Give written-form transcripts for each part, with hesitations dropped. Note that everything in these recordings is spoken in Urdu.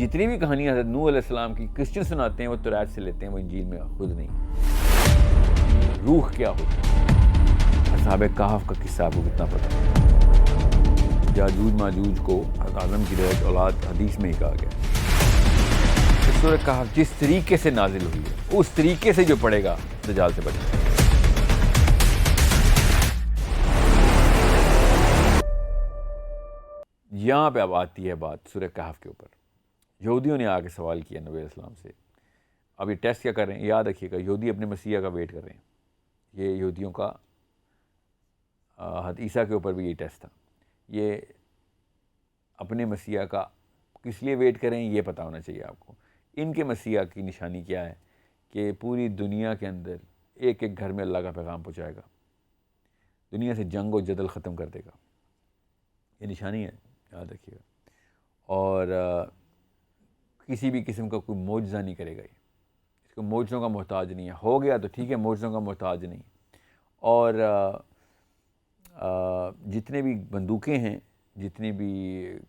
جتنی بھی کہانیاں حضرت نوح علیہ السلام کی کرسچن سناتے ہیں وہ توریت سے لیتے ہیں، وہ انجیل میں خود نہیں۔ روح کیا ہوتی ہے؟ اصحاب کہف کا قصہ آپ کو کتنا پتہ ہے؟ یاجوج ماجوج کو حضرت آدم کی رعیت اولاد حدیث میں ہی کہا گیا۔ سورہ کہف جس طریقے سے نازل ہوئی ہے اس طریقے سے جو پڑھے گا دجال سے بچے گا۔ یہاں پہ اب آتی ہے بات سورہ کہف کے اوپر۔ یہودیوں نے آ کے سوال کیا نبی علیہ السلام سے۔ اب یہ ٹیسٹ کیا کر رہے ہیں؟ یاد رکھیے گا، یہودی اپنے مسیح کا ویٹ کر رہے ہیں۔ یہ یہودیوں کا حضرت عیسیٰ کے اوپر بھی یہ ٹیسٹ تھا۔ یہ اپنے مسیح کا کس لیے ویٹ کریں یہ پتہ ہونا چاہیے آپ کو۔ ان کے مسیح کی نشانی کیا ہے کہ پوری دنیا کے اندر ایک ایک گھر میں اللہ کا پیغام پہنچائے گا، دنیا سے جنگ و جدل ختم کر دے گا۔ یہ نشانی ہے، یاد رکھیے گا۔ اور کسی بھی قسم کا کوئی معجزہ نہیں کرے گا۔ یہ اس کو معجزوں کا محتاج نہیں ہے۔ ہو گیا تو ٹھیک ہے، معجزوں کا محتاج نہیں۔ اور جتنے بھی بندوقیں ہیں، جتنی بھی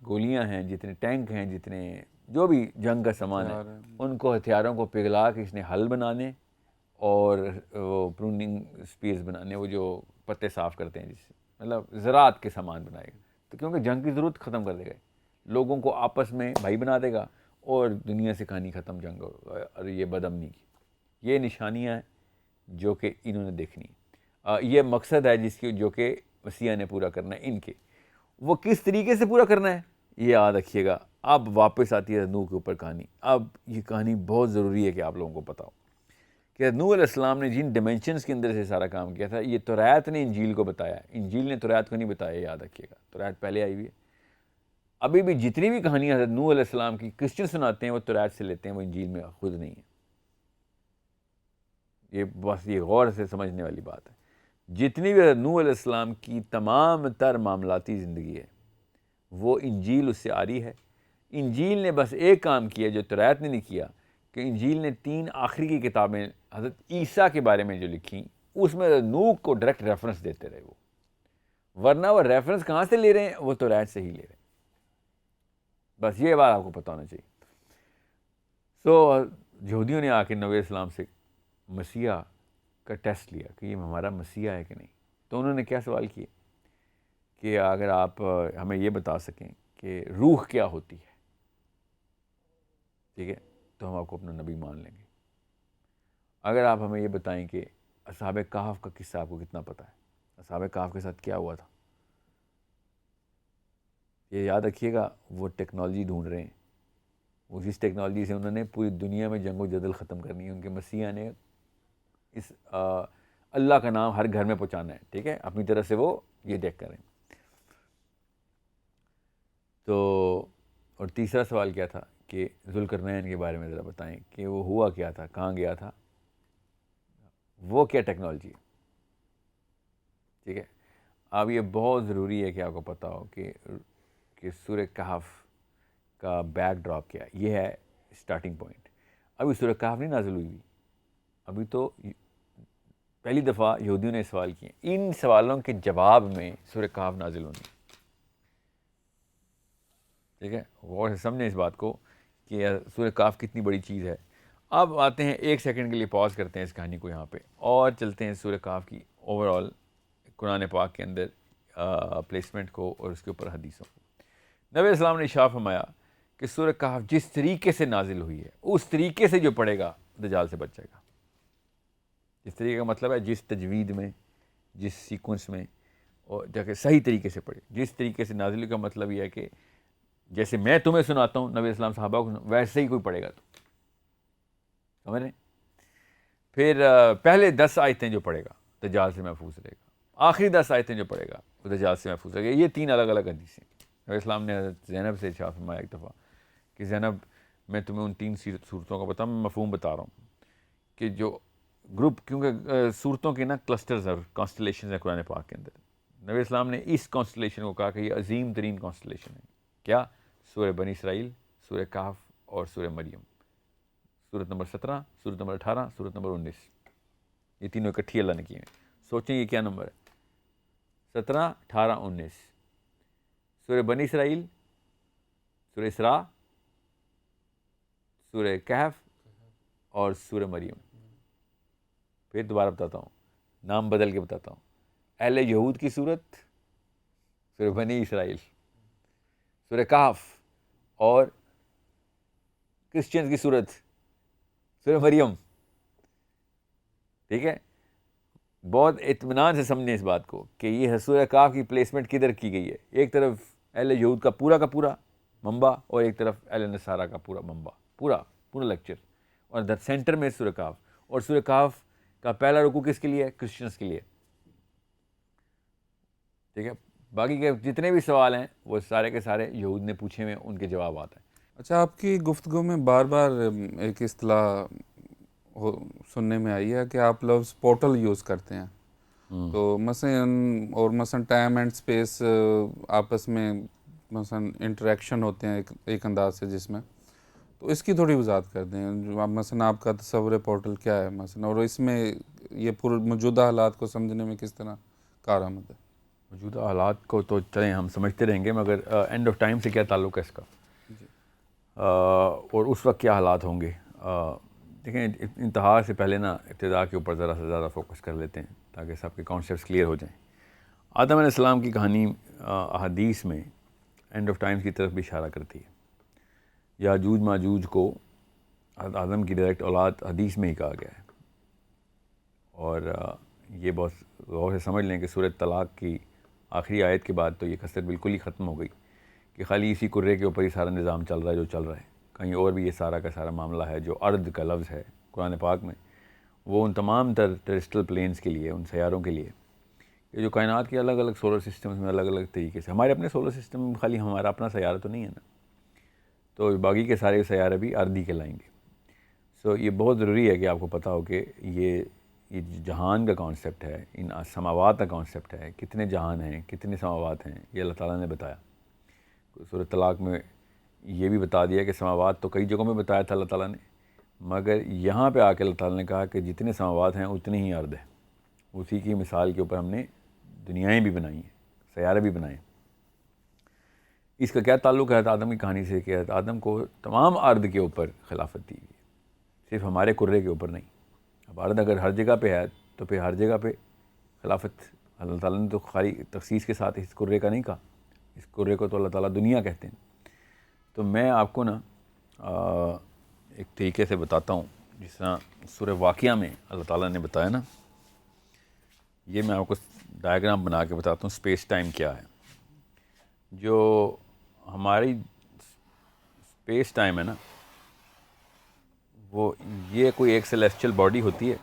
گولیاں ہیں، جتنے ٹینک ہیں، جتنے جو بھی جنگ کا سامان ہے، ان کو ہتھیاروں کو پگھلا کے اس نے حل بنانے اور وہ پروننگ سپیئرز بنانے، وہ جو پتے صاف کرتے ہیں، جس سے مطلب زراعت کے سامان بنائے گا۔ تو کیونکہ جنگ کی ضرورت ختم کر دے گا، لوگوں کو آپس میں بھائی بنا دے گا اور دنیا سے کہانی ختم جنگ اور یہ بدامنی کی۔ یہ نشانیاں ہیں جو کہ انہوں نے دیکھنی ہے۔ یہ مقصد ہے جس کی جو کہ مسیح نے پورا کرنا ہے ان کے۔ وہ کس طریقے سے پورا کرنا ہے یہ یاد رکھیے گا۔ اب واپس آتی ہے نوح کے اوپر کہانی۔ اب یہ کہانی بہت ضروری ہے کہ آپ لوگوں کو پتہ ہو کہ نوح علیہ السلام نے جن ڈیمینشنز کے اندر سے سارا کام کیا تھا، یہ توریت نے انجیل کو بتایا ہے، انجیل نے توریت کو نہیں بتایا، یاد رکھیے گا۔ توریت پہلے آئی ہوئی ہے۔ ابھی بھی جتنی بھی کہانیاں حضرت نوح علیہ السلام کی کرسچن سناتے ہیں وہ توریت سے لیتے ہیں، وہ انجیل میں خود نہیں ہے۔ یہ بس یہ غور سے سمجھنے والی بات ہے۔ جتنی بھی حضرت نوح علیہ السلام کی تمام تر معاملاتی زندگی ہے وہ انجیل اس سے آ رہی ہے۔ انجیل نے بس ایک کام کیا جو توریت نے نہیں کیا، کہ انجیل نے 3 آخری کی کتابیں حضرت عیسیٰ کے بارے میں جو لکھیں اس میں حضرت نوح کو ڈائریکٹ ریفرنس دیتے رہے وہ، ورنہ وہ ریفرنس کہاں سے لے رہے ہیں؟ وہ توریت سے ہی لے رہے ہیں۔ بس یہ بات آپ کو پتہ ہونا چاہیے۔ یہودیوں نے آ کے نبی علیہ السلام سے مسیح کا ٹیسٹ لیا کہ یہ ہمارا مسیح ہے کہ نہیں۔ تو انہوں نے کیا سوال کیے کہ اگر آپ ہمیں یہ بتا سکیں کہ روح کیا ہوتی ہے، ٹھیک ہے، تو ہم آپ کو اپنا نبی مان لیں گے۔ اگر آپ ہمیں یہ بتائیں کہ اصحاب کہف کا قصہ آپ کو کتنا پتہ ہے، اصحاب کہف کے ساتھ کیا ہوا تھا، یہ یاد رکھیے گا۔ وہ ٹیکنالوجی ڈھونڈ رہے ہیں، وہ جس ٹیکنالوجی سے انہوں نے پوری دنیا میں جنگ و جدل ختم کرنی ہے، ان کے مسیح نے اس اللہ کا نام ہر گھر میں پہنچانا ہے، ٹھیک ہے، اپنی طرف سے وہ یہ دیکھ کر ہیں۔ تو اور تیسرا سوال کیا تھا کہ ذوالقرنین کے بارے میں ذرا بتائیں کہ وہ ہوا کیا تھا، کہاں گیا تھا، وہ کیا ٹیکنالوجی ہے، ٹھیک ہے۔ اب یہ بہت ضروری ہے کہ آپ کو پتہ ہو کہ سورہ کہف کا بیک ڈراپ کیا ہے۔ یہ ہے اسٹارٹنگ پوائنٹ۔ ابھی سورہ کہف نہیں نازل ہوئی، ابھی تو پہلی دفعہ یہودیوں نے سوال کیے، ان سوالوں کے جواب میں سورہ کہف نازل ہونی، ٹھیک ہے۔ غور سے سمجھیں اس بات کو کہ سورہ کہف کتنی بڑی چیز ہے۔ اب آتے ہیں، 1 سیکنڈ کے لیے پاز کرتے ہیں اس کہانی کو یہاں پہ اور چلتے ہیں سورہ کہف کی اوور آل قرآن پاک کے اندر پلیسمنٹ کو اور اس کے اوپر حدیثوں کو۔ نبی علیہ السلام نے ارشاد فرمایا کہ سورہ کہف جس طریقے سے نازل ہوئی ہے اس طریقے سے جو پڑھے گا دجال سے بچ جائے گا۔ جس طریقے کا مطلب ہے جس تجوید میں، جس سیکوینس میں، اور جا کے صحیح طریقے سے پڑھے۔ جس طریقے سے نازل کا مطلب یہ ہے کہ جیسے میں تمہیں سناتا ہوں نبی علیہ السلام صحابہ کو، ویسے ہی کوئی پڑھے گا تو سمجھ رہے ہیں۔ پھر پہلے 10 آیتیں جو پڑھے گا دجال سے محفوظ رہے گا، آخری 10 آیتیں جو پڑھے گا وہ دجال سے محفوظ رہے گا۔ یہ 3 الگ الگ حدیثیں۔ نبی السلام نے حضرت زینب سے ارشاد فرمایا ایک دفعہ کہ زینب میں تمہیں ان 3 صورتوں کا بتاؤں، میں مفہوم بتا رہا ہوں کہ جو گروپ، کیونکہ صورتوں کے نا کلسٹرز اور کانسٹلیشنز ہیں قرآن پاک کے اندر، نبی السلام نے اس کانسٹلیشن کو کہا کہ یہ عظیم ترین کانسٹلیشن ہے۔ کیا؟ سورہ بنی اسرائیل، سورہ کہف اور سورہ مریم، سورت نمبر 17، سورت نمبر 18، سورت نمبر 19، یہ تینوں اکٹھی اللہ نے کی ہیں۔ سوچیں یہ کیا نمبر ہے؟ 17، 18، 19۔ سورہ بنی اسرائیل، سورہ اسراء، سورہ کہف اور سورہ مریم. پھر دوبارہ بتاتا ہوں, نام بدل کے بتاتا ہوں. اہل یہود کی صورت سورہ بنی اسرائیل, سورہ کہف, اور کرسچنز کی صورت سورہ مریم. ٹھیک ہے, بہت اطمینان سے سمجھیں اس بات کو کہ یہ سورہ کہف کی پلیسمنٹ کدھر کی گئی ہے. ایک طرف اہل یہود کا پورا منبع, اور ایک طرف اہل نصارہ کا پورا منبع, پورا لیکچر, اور در سینٹر میں سورہ کہف. اور سورہ کہف کا پہلا رکوع کس کے لیے ہے؟ کرسچنز کے لیے. ٹھیک ہے, باقی کے جتنے بھی سوال ہیں وہ سارے کے سارے یہود نے پوچھے ہوئے, ان کے جوابات ہیں. اچھا, آپ کی گفتگو میں بار بار ایک اصطلاح سننے میں آئی ہے کہ آپ لفظ پورٹل یوز کرتے ہیں. تو مثلا ٹائم اینڈ اسپیس آپس میں مثلا انٹریکشن ہوتے ہیں ایک انداز سے, جس میں تو اس کی تھوڑی وضاحت کر دیں. مثلا آپ کا تصور پورٹل کیا ہے مثلا, اور اس میں یہ موجودہ حالات کو سمجھنے میں کس طرح کارآمد ہے؟ موجودہ حالات کو تو چلیں ہم سمجھتے رہیں گے, مگر اینڈ آف ٹائم سے کیا تعلق ہے اس کا, اور اس وقت کیا حالات ہوں گے. دیکھیں, انتہا سے پہلے نا ابتدا کے اوپر ذرا سے زیادہ فوکس کر لیتے ہیں تاکہ سب کے کانسیپٹس کلیئر ہو جائیں. آدم علیہ السلام کی کہانی احادیث میں اینڈ آف ٹائمز کی طرف بھی اشارہ کرتی ہے. یاجوج ماجوج کو آدم کی ڈائریکٹ اولاد حدیث میں ہی کہا گیا ہے. اور یہ بہت غور سے سمجھ لیں کہ سورۃ طلاق کی آخری آیت کے بعد تو یہ کثرت بالکل ہی ختم ہو گئی کہ خالی اسی کرے کے اوپر ہی سارا نظام چل رہا ہے جو چل رہا ہے. کہیں اور بھی یہ سارا کا سارا معاملہ ہے. جو ارض کا لفظ ہے قرآن پاک میں, وہ ان تمام تر ٹیرسٹرل پلینز کے لیے, ان سیاروں کے لیے, کہ جو کائنات کے الگ الگ سولر سسٹمز میں الگ الگ طریقے سے, ہمارے اپنے سولر سسٹم میں خالی ہمارا اپنا سیارہ تو نہیں ہے نا, تو باقی کے سارے سیارے بھی ارضی کہلائیں گے. سو یہ بہت ضروری ہے کہ آپ کو پتہ ہو کہ یہ جہان کا کانسیپٹ ہے, ان سماوات کا کانسیپٹ ہے. کتنے جہان ہیں, کتنے سماوات ہیں, یہ اللہ تعالیٰ نے بتایا. سورۃ طلاق میں یہ بھی بتا دیا کہ سماوات تو کئی جگہوں میں بتایا تھا اللہ تعالیٰ نے, مگر یہاں پہ آ کے اللہ تعالیٰ نے کہا کہ جتنے سماوات ہیں اتنی ہی ارض ہے. اسی کی مثال کے اوپر ہم نے دنیایں بھی بنائی ہیں, سیارے بھی بنائے ہیں. اس کا کیا تعلق ہے آدم کی کہانی سے کہ آدم کو تمام ارض کے اوپر خلافت دی گئی, صرف ہمارے کرے کے اوپر نہیں. اب ارض اگر ہر جگہ پہ ہے تو پھر ہر جگہ پہ خلافت اللہ تعالیٰ نے تو خالی تخصیص کے ساتھ اس کرے کا نہیں کہا. اس کرے کو تو اللہ تعالیٰ دنیا کہتے ہیں. تو میں آپ کو نا ایک طریقے سے بتاتا ہوں, جس طرح سورہ واقعہ میں اللہ تعالیٰ نے بتایا نا, یہ میں آپ کو ڈائیگرام بنا کے بتاتا ہوں اسپیس ٹائم کیا ہے. جو ہماری اسپیس ٹائم ہے نا, وہ یہ کوئی ایک سیلیسچل باڈی ہوتی ہے,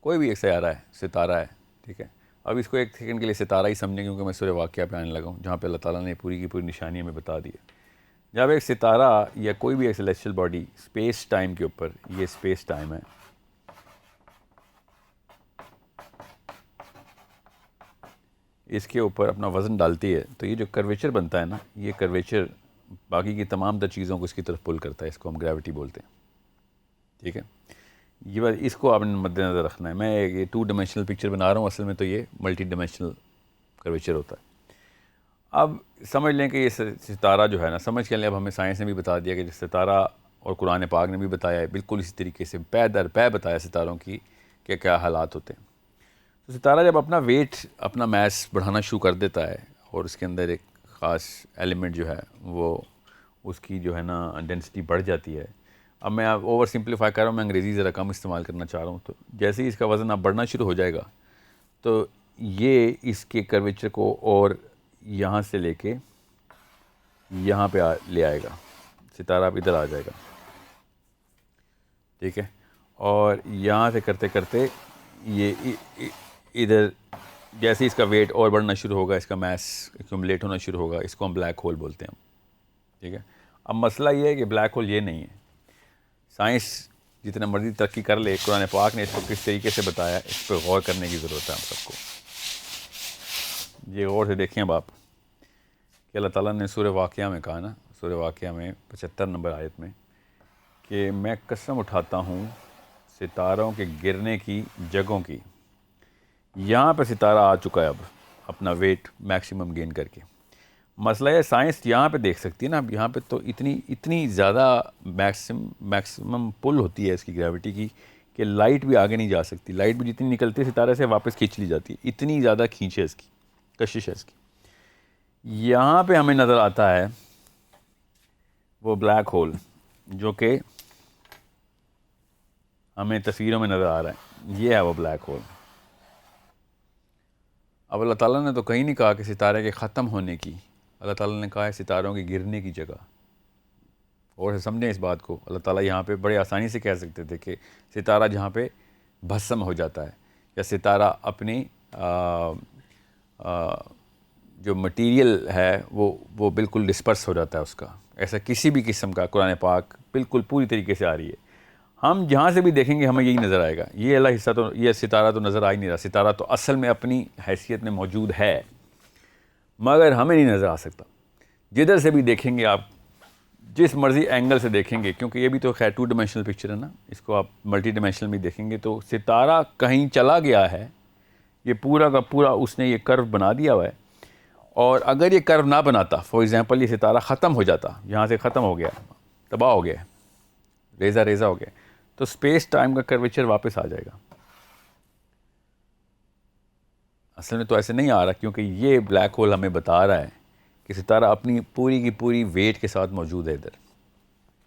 کوئی بھی ایک سیارہ ہے, ستارہ ہے. ٹھیک ہے, اب اس کو ایک سیکنڈ کے لیے ستارہ ہی سمجھیں, کیونکہ میں سورہ واقعہ پہ آنے لگا ہوں جہاں پہ اللہ تعالیٰ نے پوری کی پوری نشانیاں میں بتا دی ہے. جب ایک ستارہ یا کوئی بھی ایک سیلیسچل باڈی اسپیس ٹائم کے اوپر, یہ اسپیس ٹائم ہے, اس کے اوپر اپنا وزن ڈالتی ہے, تو یہ جو کرویچر بنتا ہے نا, یہ کرویچر باقی کی تمام تر چیزوں کو اس کی طرف پل کرتا ہے. اس کو ہم گریوٹی بولتے ہیں. ٹھیک ہے, یہ بات اس کو آپ نے مد نظر رکھنا ہے. میں یہ 2 ڈائمینشنل پکچر بنا رہا ہوں, اصل میں تو یہ ملٹی ڈائمینشنل کرویچر ہوتا ہے. اب سمجھ لیں کہ یہ ستارہ جو ہے نا, سمجھ کے لیں, اب ہمیں سائنس نے بھی بتا دیا کہ جو ستارہ, اور قرآن پاک نے بھی بتایا ہے بالکل اسی طریقے سے پے در پے بتایا ستاروں کی کہ کیا حالات ہوتے ہیں. تو ستارہ جب اپنا ویٹ, اپنا میس بڑھانا شروع کر دیتا ہے, اور اس کے اندر ایک خاص ایلیمنٹ جو ہے وہ اس کی جو ہے نا ڈینسٹی بڑھ جاتی ہے. اب میں اوور سمپلیفائی کر رہا ہوں, میں انگریزی ذرا کم استعمال کرنا چاہ رہا ہوں. تو جیسے ہی اس کا وزن اب بڑھنا شروع ہو جائے گا, تو یہ اس کے کرویچر کو اور یہاں سے لے کے یہاں پہ لے آئے گا. ستارہ اب ادھر آ جائے گا. ٹھیک ہے, اور یہاں سے کرتے کرتے یہ ادھر, جیسے اس کا ویٹ اور بڑھنا شروع ہوگا, اس کا میس ایکومولیٹ ہونا شروع ہوگا, اس کو ہم بلیک ہول بولتے ہیں. ٹھیک ہے, اب مسئلہ یہ ہے کہ بلیک ہول یہ نہیں ہے. سائنس جتنا مرضی ترقی کر لے, قرآن پاک نے اس کو کس طریقے سے بتایا, اس پہ غور کرنے کی ضرورت ہے ہم سب کو. یہ غور سے دیکھیں اب آپ کہ اللہ تعالیٰ نے سورہ واقعہ میں کہا نا, سورہ واقعہ میں 75 نمبر آیت میں, کہ میں قسم اٹھاتا ہوں ستاروں کے گرنے کی جگہوں کی. یہاں پہ ستارہ آ چکا ہے اب اپنا ویٹ میکسیمم گین کر کے. مسئلہ ہے سائنس یہاں پہ دیکھ سکتی ہے نا. اب یہاں پہ تو اتنی زیادہ میکسیمم پل ہوتی ہے اس کی گریوٹی کی کہ لائٹ بھی آگے نہیں جا سکتی. لائٹ بھی جتنی نکلتی ہے ستارے سے واپس کھینچ لی جاتی ہے. اتنی زیادہ کھینچ ہے اس کی, کشش ہے اس کی. یہاں پہ ہمیں نظر آتا ہے وہ بلیک ہول جو کہ ہمیں تصویروں میں نظر آ رہا ہے. یہ ہے وہ بلیک ہول. اب اللہ تعالیٰ نے تو کہیں نہیں کہا کہ ستارے کے ختم ہونے کی, اللہ تعالیٰ نے کہا ہے ستاروں کے گرنے کی جگہ. اور سمجھیں اس بات کو, اللہ تعالیٰ یہاں پہ بڑے آسانی سے کہہ سکتے تھے کہ ستارہ جہاں پہ بھسم ہو جاتا ہے, یا ستارہ اپنی جو مٹیریل ہے وہ بالکل ڈسپرس ہو جاتا ہے اس کا. ایسا کسی بھی قسم کا قرآن پاک بالکل پوری طریقے سے آ رہی ہے. ہم جہاں سے بھی دیکھیں گے ہمیں یہی نظر آئے گا. یہ اللہ حصہ تو, یہ ستارہ تو نظر آ ہی نہیں رہا. ستارہ تو اصل میں اپنی حیثیت میں موجود ہے مگر ہمیں نہیں نظر آ سکتا. جدھر سے بھی دیکھیں گے آپ, جس مرضی اینگل سے دیکھیں گے, کیونکہ یہ بھی تو خیر 2 ڈائمینشنل پکچر ہے نا, اس کو آپ ملٹی ڈائمینشنل بھی دیکھیں گے تو ستارہ کہیں چلا گیا ہے. یہ پورا کا پورا اس نے یہ کرو بنا دیا ہوا ہے. اور اگر یہ کرو نہ بناتا, فار ایگزامپل یہ ستارہ ختم ہو جاتا, یہاں سے ختم ہو گیا, تباہ ہو گیا, ریزہ ہو گیا, تو اسپیس ٹائم کا کرویچر واپس آ جائے گا. اصل میں تو ایسے نہیں آ رہا, کیونکہ یہ بلیک ہول ہمیں بتا رہا ہے کہ ستارہ اپنی پوری کی پوری ویٹ کے ساتھ موجود ہے ادھر.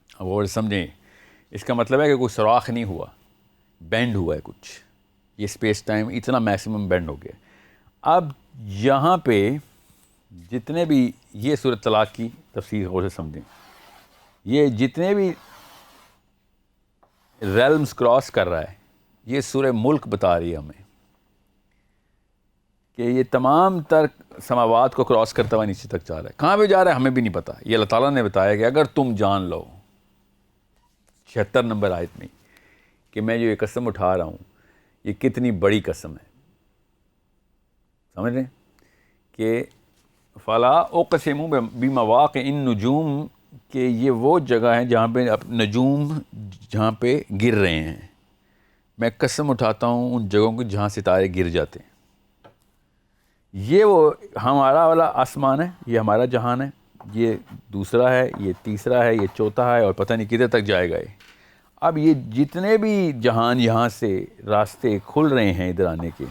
اب اور سمجھیں, اس کا مطلب ہے کہ کوئی سوراخ نہیں ہوا, بینڈ ہوا ہے کچھ. یہ اسپیس ٹائم اتنا میکسیمم بینڈ ہو گیا. اب یہاں پہ جتنے بھی, یہ سورۃ طلاق کی تفسیر غور سے سمجھیں, یہ جتنے بھی ریلمز کراس کر رہا ہے, یہ سورہ ملک بتا رہی ہے ہمیں کہ یہ تمام تر سماوات کو کراس کرتا ہوا نیچے تک جا رہا ہے. کہاں پہ جا رہا ہے ہمیں بھی نہیں پتا. یہ اللہ تعالیٰ نے بتایا کہ اگر تم جان لو, 76 نمبر آیت میں, کہ میں جو یہ قسم اٹھا رہا ہوں یہ کتنی بڑی قسم ہے. سمجھ رہے ہیں کہ فلا اقسم بمواقع النجوم, کہ یہ وہ جگہ ہیں جہاں پہ نجوم جہاں پہ گر رہے ہیں. میں قسم اٹھاتا ہوں ان جگہوں کی جہاں ستارے گر جاتے ہیں. یہ وہ ہمارا والا آسمان ہے, یہ ہمارا جہان ہے, یہ دوسرا ہے, یہ تیسرا ہے, یہ چوتھا ہے, اور پتہ نہیں کدھر تک جائے گا یہ. اب یہ جتنے بھی جہان یہاں سے راستے کھل رہے ہیں ادھر آنے کے,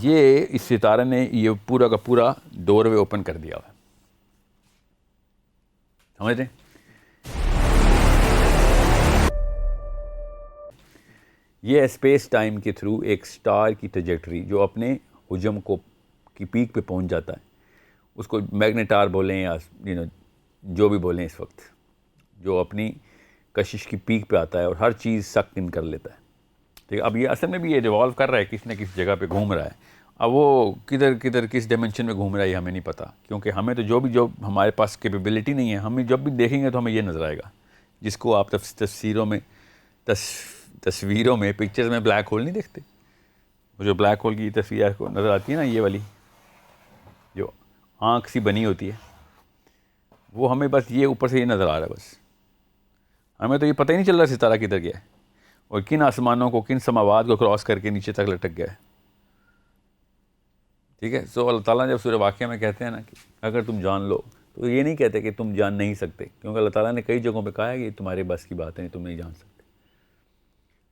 یہ اس ستارے نے یہ پورا کا پورا ڈور وے اوپن کر دیا ہوا ہے. سمجھ رہے ہیں؟ یہ اسپیس ٹائم کے تھرو ایک سٹار کی ٹریجیکٹری جو اپنے حجم کو کی پیک پہ پہنچ جاتا ہے, اس کو میگنیٹار بولیں یا جو بھی بولیں اس وقت, جو اپنی کشش کی پیک پہ آتا ہے اور ہر چیز سک ان کر لیتا ہے. ٹھیک ہے, اب یہ اصل میں بھی یہ ریوالو کر رہا ہے, کسی نہ کسی جگہ پہ گھوم رہا ہے. اب وہ کدھر کس ڈائمینشن میں گھوم رہا ہے یہ ہمیں نہیں پتا, کیونکہ ہمیں تو جو ہمارے پاس کیپیبلٹی نہیں ہے, ہمیں جب بھی دیکھیں گے تو ہمیں یہ نظر آئے گا, جس کو آپ تصویروں میں پکچرز میں بلیک ہول نہیں دیکھتے. وہ جو بلیک ہول کی تصویر کو نظر آتی ہے نا, یہ والی جو آنکھ سی بنی ہوتی ہے, وہ ہمیں بس یہ اوپر سے یہ نظر آ رہا ہے. بس ہمیں تو یہ پتہ ہی نہیں چل رہا ستارہ کدھر گیا ہے اور کن آسمانوں کو, کن سماوات کو کراس کر کے نیچے تک لٹک گیا ہے. ٹھیک ہے, سو اللہ تعالیٰ جب سورہ واقعہ میں کہتے ہیں نا کہ اگر تم جان لو, تو یہ نہیں کہتے کہ تم جان نہیں سکتے, کیونکہ اللہ تعالیٰ نے کئی جگہوں پہ کہا ہے کہ یہ تمہارے بس کی بات ہے, تم نہیں جان سکتے.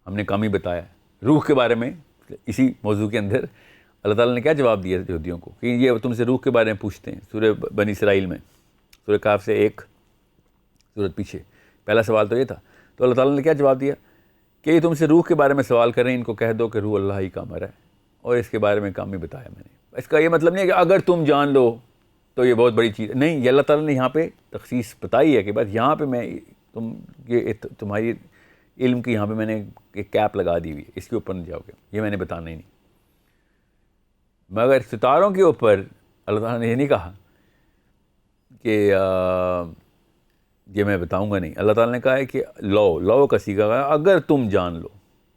ہم نے کم ہی بتایا. روح کے بارے میں اسی موضوع کے اندر اللہ تعالیٰ نے کیا جواب دیا یہودیوں کو کہ یہ تم سے روح کے بارے میں پوچھتے ہیں. سورہ بنی اسرائیل میں, سورہ کاف سے ایک سورت پیچھے پہلا سوال تو یہ تھا. تو اللہ تعالیٰ نے کیا جواب دیا کہ یہ تم سے روح کے بارے میں سوال کر رہے ہیں, ان کو کہہ دو کہ روح اللہ ہی کا امر ہے, اور اس کے بارے میں کام ہی بتایا میں نے. اس کا یہ مطلب نہیں ہے کہ اگر تم جان لو تو یہ بہت بڑی چیز نہیں. یہ اللہ تعالیٰ نے یہاں پہ تخصیص بتائی ہے کہ بس یہاں پہ میں تمہاری علم کی یہاں پہ میں نے ایک کیپ لگا دی ہوئی ہے, اس کے اوپر نہیں جاؤ گے, یہ میں نے بتانا ہی نہیں. مگر ستاروں کے اوپر اللہ تعالیٰ نے یہ نہیں کہا کہ یہ میں بتاؤں گا نہیں. اللہ تعالیٰ نے کہا ہے کہ لو کا سیگا کہا, اگر تم جان لو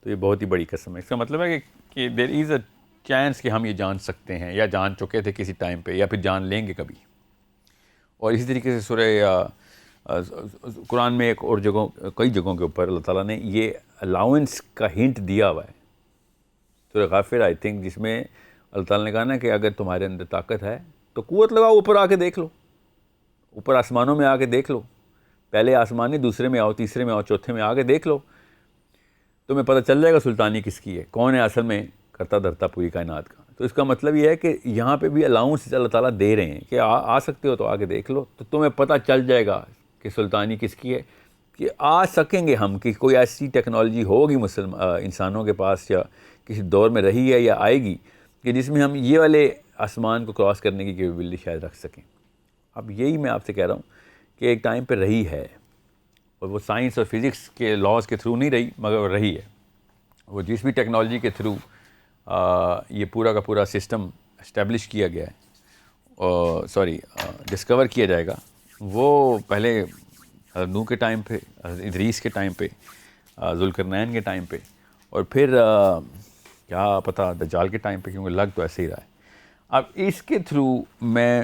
تو یہ بہت ہی بڑی قسم ہے. اس کا مطلب ہے کہ دیر از اے چانس کہ ہم یہ جان سکتے ہیں, یا جان چکے تھے کسی ٹائم پہ, یا پھر جان لیں گے کبھی. اور اسی طریقے سے سورہ قرآن میں ایک اور کئی جگہوں کے اوپر اللہ تعالیٰ نے یہ الاؤنس کا ہنٹ دیا ہوا ہے. سورہ غافر آئی تھنک, جس میں اللہ تعالیٰ نے کہا نا کہ اگر تمہارے اندر طاقت ہے تو قوت لگاؤ، اوپر آ کے دیکھ لو، اوپر آسمانوں میں آ کے دیکھ لو، پہلے آسمان نہیں دوسرے میں آؤ، تیسرے میں آؤ، چوتھے میں آ کے دیکھ لو، تمہیں پتہ چل جائے گا سلطانی کس کی ہے، کون ہے اصل میں کرتا دھرتا پوری کائنات کا۔ تو اس کا مطلب یہ ہے کہ یہاں پہ بھی الاؤنس اللہ تعالیٰ دے رہے ہیں کہ آ سکتے ہو تو آ کے دیکھ لو، تو تمہیں پتہ چل جائے گا کہ سلطانی کس کی ہے، کہ آ سکیں گے ہم، کہ کوئی ایسی ٹیکنالوجی ہوگی انسانوں کے پاس یا کسی دور میں رہی ہے یا آئے گی کہ جس میں ہم یہ والے آسمان کو کراس کرنے کی کیپیبلٹی شاید رکھ سکیں۔ اب یہی میں آپ سے کہہ رہا ہوں کہ ایک ٹائم پہ رہی ہے، اور وہ سائنس اور فزکس کے لاز کے تھرو نہیں رہی، مگر وہ رہی ہے۔ وہ جس بھی ٹیکنالوجی کے تھرو یہ پورا کا پورا سسٹم اسٹیبلش کیا گیا ہے، ڈسکور کیا جائے گا، وہ پہلے حضرت نوح کے ٹائم پہ، حضرت ادریس کے ٹائم پہ، ذوالقرنین کے ٹائم پہ، اور پھر کیا پتہ دجال کے ٹائم پہ، کیونکہ لگ تو ایسے ہی رہا ہے۔ اب اس کے تھرو میں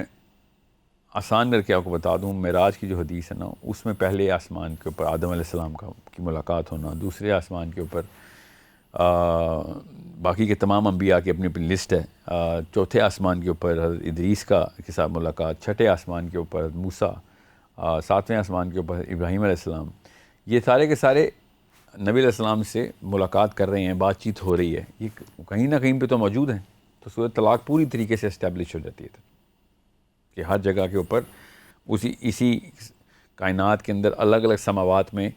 آسان کر کے آپ کو بتا دوں، معراج کی جو حدیث ہے نا، اس میں پہلے آسمان کے اوپر آدم علیہ السلام کی ملاقات ہونا، دوسرے آسمان کے اوپر باقی کے تمام انبیاء کی اپنی اپنی لسٹ ہے، چوتھے آسمان کے اوپر حضرت ادریس کے ساتھ ملاقات، چھٹے آسمان کے اوپر موسیٰ، ساتویں آسمان کے اوپر ابراہیم علیہ السلام، یہ سارے کے سارے نبی علیہ السلام سے ملاقات کر رہے ہیں، بات چیت ہو رہی ہے، یہ کہیں نہ کہیں پہ تو موجود ہیں۔ تو سورۃ طلاق پوری طریقے سے اسٹیبلش ہو جاتی ہے کہ ہر جگہ کے اوپر اسی کائنات کے اندر الگ الگ سماوات میں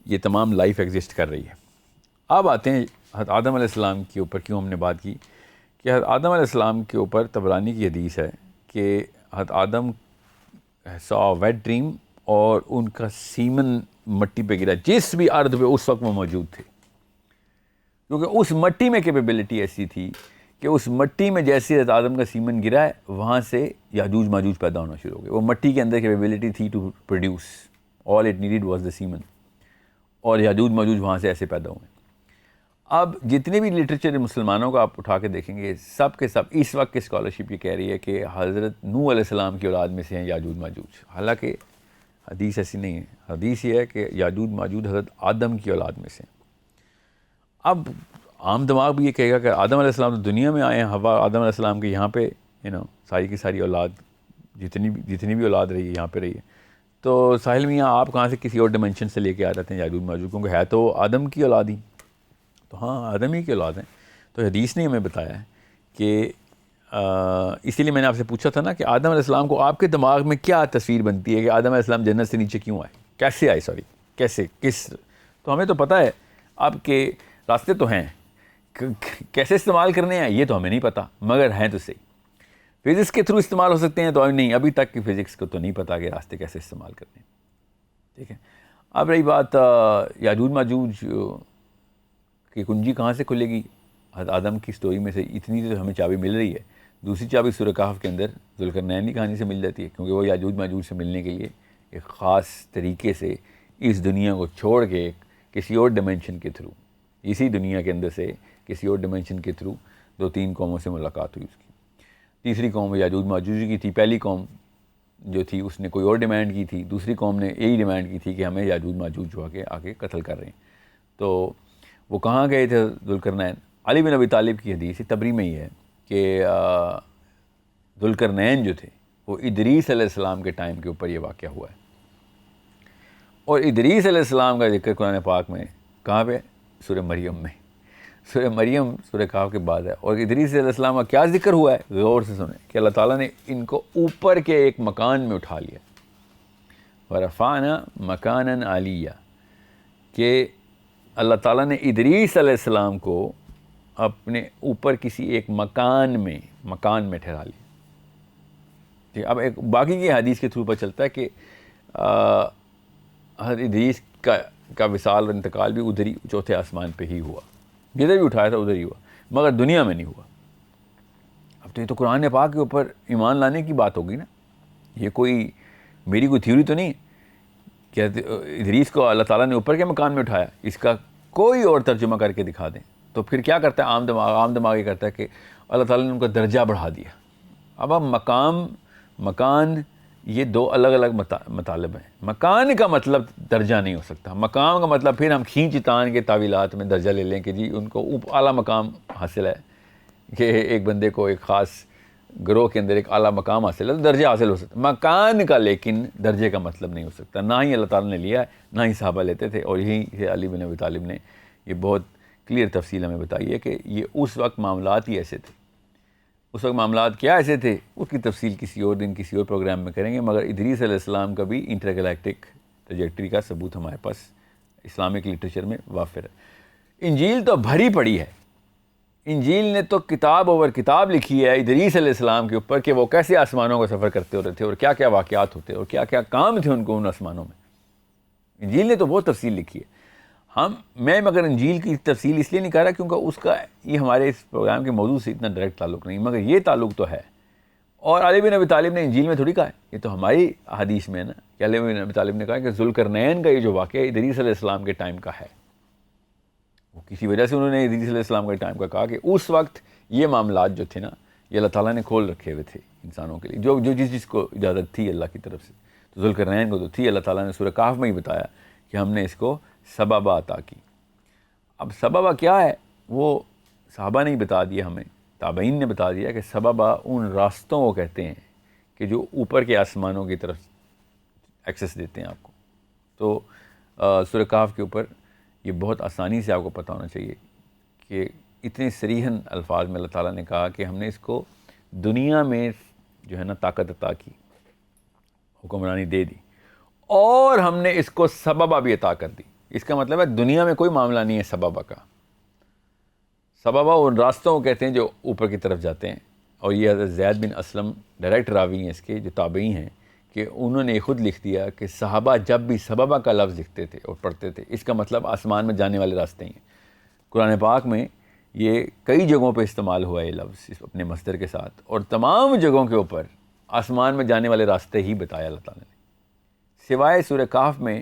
یہ تمام لائف ایگزسٹ کر رہی ہے۔ اب آتے ہیں حضرت آدم علیہ السلام کے اوپر کیوں ہم نے بات کی، کہ حضرت آدم علیہ السلام کے اوپر طبرانی کی حدیث ہے کہ حضرت آدم سا ویٹ ڈریم، اور ان کا سیمن مٹی پہ گرا، جس بھی ارض پہ اس وقت وہ موجود تھے، کیونکہ اس مٹی میں کیپیبلٹی ایسی تھی کہ اس مٹی میں جیسے حضرت آدم کا سیمن گرا ہے، وہاں سے یاجوج ماجوج پیدا ہونا شروع ہو گئے۔ وہ مٹی کے اندر کیپیبلٹی تھی to produce, all it needed was the semen, اور یاجوج ماجوج وہاں سے ایسے پیدا ہوئے۔ اب جتنے بھی لٹریچر مسلمانوں کا آپ اٹھا کے دیکھیں گے، سب کے سب اس وقت کی اسکالرشپ یہ کہہ رہی ہے کہ حضرت نوح علیہ السلام کی اولاد میں سے ہیں یاجوج ماجوج، حالانکہ حدیث ایسی نہیں ہے۔ حدیث یہ ہے کہ یاجوج ماجوج حضرت آدم کی اولاد میں سے ہیں۔ اب عام دماغ بھی یہ کہے گا کہ آدم علیہ السلام تو دنیا میں آئے ہیں، ہوا آدم علیہ السلام کے یہاں پہ ساری کی ساری اولاد، جتنی بھی اولاد رہی ہے یہاں پہ رہی ہے، تو ساحل میاں آپ کہاں سے کسی اور ڈیمنشن سے لے کے آ جاتے ہیں یاجوج ماجوج، کیونکہ ہے تو آدم کی اولاد ہی، تو ہاں آدم ہی کی اولاد ہیں۔ تو حدیث نے ہمیں بتایا ہے کہ اسی لیے میں نے آپ سے پوچھا تھا نا کہ آدم علیہ السلام کو آپ کے دماغ میں کیا تصویر بنتی ہے کہ آدم علیہ السلام جنت سے نیچے کیوں آئے، کیسے آئے، کیسے، کس، تو ہمیں تو پتہ ہے اب کے راستے تو ہیں، کیسے استعمال کرنے ہیں یہ تو ہمیں نہیں پتہ، مگر ہیں تو صحیح۔ فزکس کے تھرو استعمال ہو سکتے ہیں تو نہیں، ابھی تک کی فزکس کو تو نہیں پتہ کہ راستے کیسے استعمال کرنے ہیں، ٹھیک ہے۔ اب رہی بات یاجوج ماجوج کی کنجی کہاں سے کھلے گی، حضرت آدم کی سٹوری میں سے اتنی تو ہمیں چابی مل رہی ہے، دوسری چابی سورہ کہف کے اندر ذوالقرنین کی کہانی سے مل جاتی ہے، کیونکہ وہ یاجوج ماجوج سے ملنے کے لیے ایک خاص طریقے سے اس دنیا کو چھوڑ کے کسی اور ڈیمنشن کے تھرو، اسی دنیا کے اندر سے کسی اور ڈیمنشن کے تھرو 2-3 قوموں سے ملاقات ہوئی اس کی۔ تیسری قوم یاجوج ماجوج کی تھی، پہلی قوم جو تھی اس نے کوئی اور ڈیمانڈ کی تھی، دوسری قوم نے یہی ڈیمانڈ کی تھی کہ ہمیں یاجوج ماجوج جو آگے قتل کر رہے ہیں۔ تو وہ کہاں گئے تھے ذوالقرنین؟ علی بن ابی طالب کی حدیث تبری میں ہی ہے کہ ذوالقرنین جو تھے وہ ادریس علیہ السلام کے ٹائم کے اوپر یہ واقعہ ہوا ہے، اور ادریس علیہ السلام کا ذکر قرآن پاک میں کہاں پہ؟ سورہ مریم میں، سورہ مریم سورہ کہف کے بعد ہے۔ اور ادریس علیہ السلام کا کیا ذکر ہوا ہے؟ غور سے سنیں کہ اللہ تعالیٰ نے ان کو اوپر کے ایک مکان میں اٹھا لیا، وَرَفَعْنَا مَكَانًا عَلِيًّا، کہ اللہ تعالیٰ نے ادریس علیہ السلام کو اپنے اوپر کسی ایک مکان میں ٹھہرا لیا۔ ٹھیک، اب ایک باقی کی حدیث کے تھرو پر چلتا ہے کہ حضرت ادریس کا وصال اور انتقال بھی ادھر ہی چوتھے آسمان پہ ہی ہوا، جدھر بھی اٹھایا تھا ادھر ہی ہوا، مگر دنیا میں نہیں ہوا۔ اب تو یہ تو قرآن پاک کے اوپر ایمان لانے کی بات ہوگی نا، یہ کوئی میری کوئی تھیوری تو نہیں ہے کہ ادریس کو اللہ تعالیٰ نے اوپر کے مکان میں اٹھایا، اس کا کوئی اور ترجمہ کر کے دکھا دیں تو پھر کیا کرتا ہے عام دماغ یہ کرتا ہے کہ اللہ تعالیٰ نے ان کا درجہ بڑھا دیا۔ اب مکان یہ دو الگ الگ مطالب ہیں۔ مکان کا مطلب درجہ نہیں ہو سکتا، مقام کا مطلب پھر ہم کھینچ تان کے تعویلات میں درجہ لے لیں کہ جی ان کو اعلیٰ مقام حاصل ہے، کہ ایک بندے کو ایک خاص گروہ کے اندر ایک اعلیٰ مقام حاصل ہے تو درجہ حاصل ہو سکتا ہے مکان کا، لیکن درجے کا مطلب نہیں ہو سکتا. نہ ہی اللہ تعالیٰ نے لیا ہے، نہ ہی صحابہ لیتے تھے. اور یہی سے علی بن ابی طالب نے یہ بہت کلیئر تفصیل ہمیں بتائی ہے کہ یہ اس وقت معاملات ہی ایسے تھے. اس وقت معاملات کیا ایسے تھے اس کی تفصیل کسی اور دن کسی اور پروگرام میں کریں گے. مگر ادریس علیہ السلام کا بھی انٹر گلیکٹک ٹریجیکٹری کا ثبوت ہمارے پاس اسلامک لٹریچر میں وافر ہے. انجیل تو بھری پڑی ہے. انجیل نے تو کتاب اوور کتاب لکھی ہے ادریس علیہ السلام کے اوپر کہ وہ کیسے آسمانوں کا سفر کرتے ہوتے تھے اور کیا کیا واقعات ہوتے اور کیا کیا کام تھے ان کو ان آسمانوں میں. انجیل نے تو بہت تفصیل لکھی ہے. میں مگر انجیل کی تفصیل اس لیے نہیں کہہ رہا کیونکہ اس کا یہ ہمارے اس پروگرام کے موضوع سے اتنا ڈائریکٹ تعلق نہیں، مگر یہ تعلق تو ہے. اور علی بن ابی طالب نے انجیل میں تھوڑی کہا ہے، یہ تو ہماری حدیث میں ہے نا کہ علی بن ابی طالب نے کہا کہ ذوالقرنین کا یہ جو واقعہ ادریس علیہ السلام کے ٹائم کا ہے. وہ کسی وجہ سے انہوں نے ادریس علیہ السلام کے ٹائم کا کہا کہ اس وقت یہ معاملات جو تھے نا یہ اللہ تعالیٰ نے کھول رکھے ہوئے تھے انسانوں کے لیے، جو جس چیز کو اجازت تھی اللہ کی طرف سے. تو ذوالقرنین کو تو تھی، اللہ تعالیٰ نے سورہ کہف میں ہی بتایا کہ ہم نے اس کو سببہ عطا کی. اب سببہ کیا ہے وہ صحابہ نے ہی بتا دیا ہمیں، تابعین نے بتا دیا کہ سببہ ان راستوں کو کہتے ہیں کہ جو اوپر کے آسمانوں کی طرف ایکسس دیتے ہیں آپ کو. تو سورہ کہف کے اوپر یہ بہت آسانی سے آپ کو پتہ ہونا چاہیے کہ اتنے صریحاً الفاظ میں اللہ تعالیٰ نے کہا کہ ہم نے اس کو دنیا میں جو ہے نا طاقت عطا کی، حکمرانی دے دی، اور ہم نے اس کو سببہ بھی عطا کر دی. اس کا مطلب ہے دنیا میں کوئی معاملہ نہیں ہے سببہ کا. سببہ ان راستوں کو کہتے ہیں جو اوپر کی طرف جاتے ہیں. اور یہ حضرت زید بن اسلم ڈائریکٹ راوی ہیں اس کے جو تابعی ہیں کہ انہوں نے خود لکھ دیا کہ صحابہ جب بھی سببہ کا لفظ لکھتے تھے اور پڑھتے تھے اس کا مطلب آسمان میں جانے والے راستے ہیں. قرآن پاک میں یہ کئی جگہوں پہ استعمال ہوا ہے یہ لفظ اپنے مصدر کے ساتھ، اور تمام جگہوں کے اوپر آسمان میں جانے والے راستے ہی بتایا اللہ تعالیٰ نے، سوائے سورہ کہف میں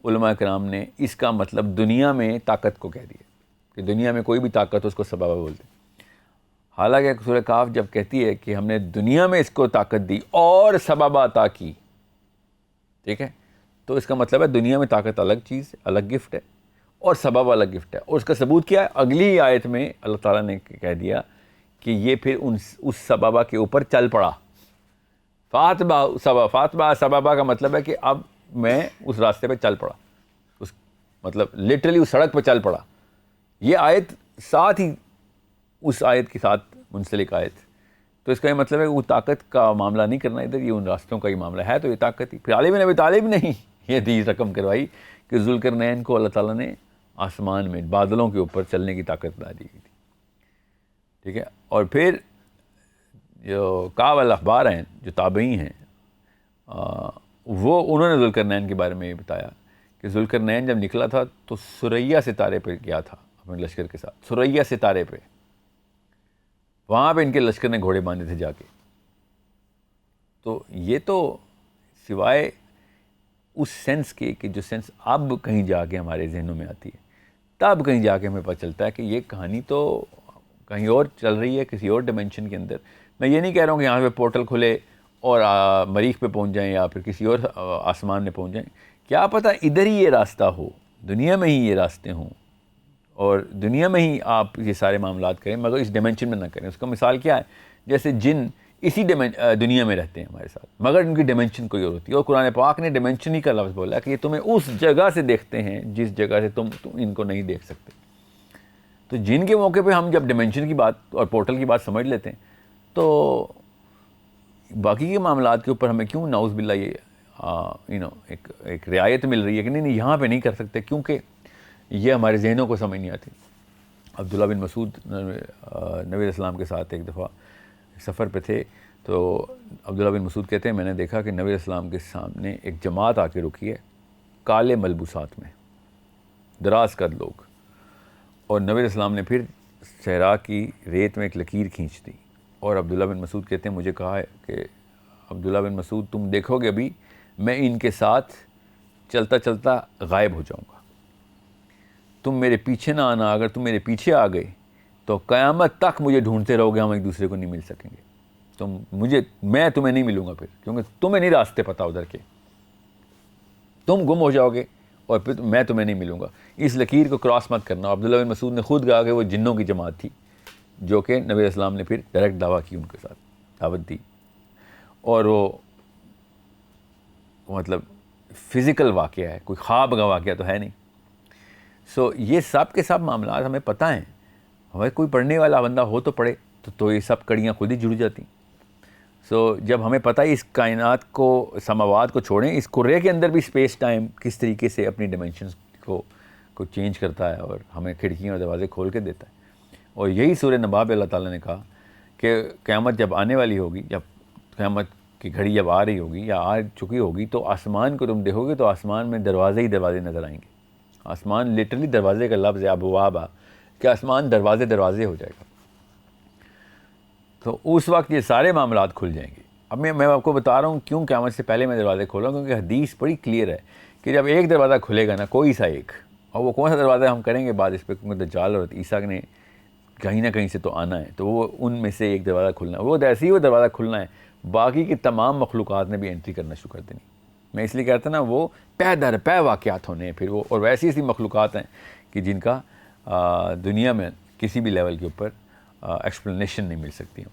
علماء کرام نے اس کا مطلب دنیا میں طاقت کو کہہ دیا کہ دنیا میں کوئی بھی طاقت ہو اس کو سببہ بولتے ہیں. حالانکہ سورہ کہف جب کہتی ہے کہ ہم نے دنیا میں اس کو طاقت دی اور سببہ عطا کی، ٹھیک ہے، تو اس کا مطلب ہے دنیا میں طاقت الگ چیز الگ گفٹ ہے اور سبب الگ گفٹ ہے. اور اس کا ثبوت کیا ہے؟ اگلی آیت میں اللہ تعالیٰ نے کہہ دیا کہ یہ پھر اس سببہ کے اوپر چل پڑا. فاتبہ سببہ کا مطلب ہے کہ اب میں اس راستے پہ چل پڑا، اس مطلب لٹرلی اس سڑک پہ چل پڑا. یہ آیت ساتھ ہی اس آیت کے ساتھ منسلک آیت. تو اس کا یہ مطلب ہے کہ وہ طاقت کا معاملہ نہیں کرنا ادھر، یہ ان راستوں کا ہی معاملہ ہے. تو یہ طاقت ہی پھر علی بن ابی طالب نے ہی یہ حدیث رقم کروائی کہ ذوالقرنین کو اللہ تعالیٰ نے آسمان میں بادلوں کے اوپر چلنے کی طاقت بتا دی گئی تھی، ٹھیک ہے. اور پھر جو کعب الاحبار ہیں جو تابعی ہیں وہ انہوں نے ذوالقرنین کے بارے میں یہ بتایا کہ ذوالقرنین جب نکلا تھا تو ثریا ستارے پہ گیا تھا اپنے لشکر کے ساتھ. ثریا ستارے پہ، وہاں پہ ان کے لشکر نے گھوڑے باندھے تھے جا کے. تو یہ تو سوائے اس سینس کے کہ جو سینس اب کہیں جا کے ہمارے ذہنوں میں آتی ہے، تب کہیں جا کے ہمیں پتہ چلتا ہے کہ یہ کہانی تو کہیں اور چل رہی ہے کسی اور ڈیمنشن کے اندر. میں یہ نہیں کہہ رہا ہوں کہ یہاں پہ پورٹل کھلے اور مریخ پہ پہنچ جائیں یا پھر کسی اور آسمان میں پہنچ جائیں. کیا پتہ ادھر ہی یہ راستہ ہو، دنیا میں ہی یہ راستے ہوں اور دنیا میں ہی آپ یہ سارے معاملات کریں، مگر اس ڈیمنشن میں نہ کریں. اس کا مثال کیا ہے؟ جیسے جن اسی دنیا میں رہتے ہیں ہمارے ساتھ، مگر ان کی ڈیمنشن کوئی اور ہوتی ہے. اور قرآن پاک نے ڈیمنشن ہی کا لفظ بولا کہ یہ تمہیں اس جگہ سے دیکھتے ہیں جس جگہ سے تم ان کو نہیں دیکھ سکتے. تو جن کے موقع پہ ہم جب ڈیمنشن کی بات اور پورٹل کی بات سمجھ لیتے ہیں تو باقی کے معاملات کے اوپر ہمیں کیوں نعوذ باللہ یہ ایک رعایت مل رہی ہے کہ نہیں یہاں پہ نہیں کر سکتے کیونکہ یہ ہمارے ذہنوں کو سمجھ نہیں آتی. عبداللہ بن مسعود نبی علیہ السلام کے ساتھ ایک دفعہ سفر پہ تھے تو عبداللہ بن مسعود کہتے ہیں میں نے دیکھا کہ نبی علیہ السلام کے سامنے ایک جماعت آ کے رکی ہے کالے ملبوسات میں، دراز قد لوگ، اور نبی علیہ السلام نے پھر صحرا کی ریت میں ایک لکیر کھینچ دی. اور عبداللہ بن مسعود کہتے ہیں مجھے کہا ہے کہ عبداللہ بن مسعود تم دیکھو گے ابھی میں ان کے ساتھ چلتا چلتا غائب ہو جاؤں گا، تم میرے پیچھے نہ آنا. اگر تم میرے پیچھے آ گئے تو قیامت تک مجھے ڈھونڈتے رہو گے، ہم ایک دوسرے کو نہیں مل سکیں گے. میں تمہیں نہیں ملوں گا پھر، کیونکہ تمہیں نہیں راستے پتہ ادھر کے، تم گم ہو جاؤ گے اور پھر میں تمہیں نہیں ملوں گا. اس لکیر کو کراس مت کرنا. عبداللہ بن مسعود نے خود کہا کہ وہ جنوں کی جماعت تھی جو کہ نبی علیہ السلام نے پھر ڈائریکٹ دعویٰ کی، ان کے ساتھ دعوت دی، اور وہ مطلب فزیکل واقعہ ہے، کوئی خواب کا واقعہ تو ہے نہیں. سو یہ سب کے سب معاملات ہمیں پتہ ہیں. ہمیں کوئی پڑھنے والا بندہ ہو تو پڑھے تو یہ سب کڑیاں خود ہی جڑ جاتی. سو جب ہمیں پتہ ہے اس کائنات کو، سماوات کو چھوڑیں، اس کرے کے اندر بھی اسپیس ٹائم کس طریقے سے اپنی ڈیمینشنز کو چینج کرتا ہے اور ہمیں کھڑکیاں اور دروازے کھول کے دیتا ہے. اور یہی سورہ نبا میں اللہ تعالیٰ نے کہا کہ قیامت جب آنے والی ہوگی، جب قیامت کی گھڑی جب آ رہی ہوگی یا آ چکی ہوگی، تو آسمان کو تم دیکھو گے تو آسمان میں دروازے ہی دروازے نظر آئیں گے. آسمان لٹرلی دروازے کا لفظ ہے، ابوابا، کہ آسمان دروازے دروازے ہو جائے گا. تو اس وقت یہ سارے معاملات کھل جائیں گے. اب میں آپ کو بتا رہا ہوں کیوں قیامت سے پہلے میں دروازے کھولا، کیونکہ حدیث بڑی کلیئر ہے کہ جب ایک دروازہ کھلے گا نا، کوئی سا ایک، اور وہ کون سا دروازہ ہم کریں گے بعد اس پہ، کیونکہ دجال اور عیسیٰ نے کہیں نہ کہیں سے تو آنا ہے، تو وہ ان میں سے ایک دروازہ کھلنا ہے. وہ ایسے ہی وہ دروازہ کھلنا ہے، باقی کی تمام مخلوقات نے بھی انٹری کرنا شروع کر دینی. میں اس لیے کہتا نا وہ پے در پے واقعات ہونے ہیں پھر وہ، اور ویسی ایسی مخلوقات ہیں کہ جن کا دنیا میں کسی بھی لیول کے اوپر ایکسپلینیشن نہیں مل سکتی.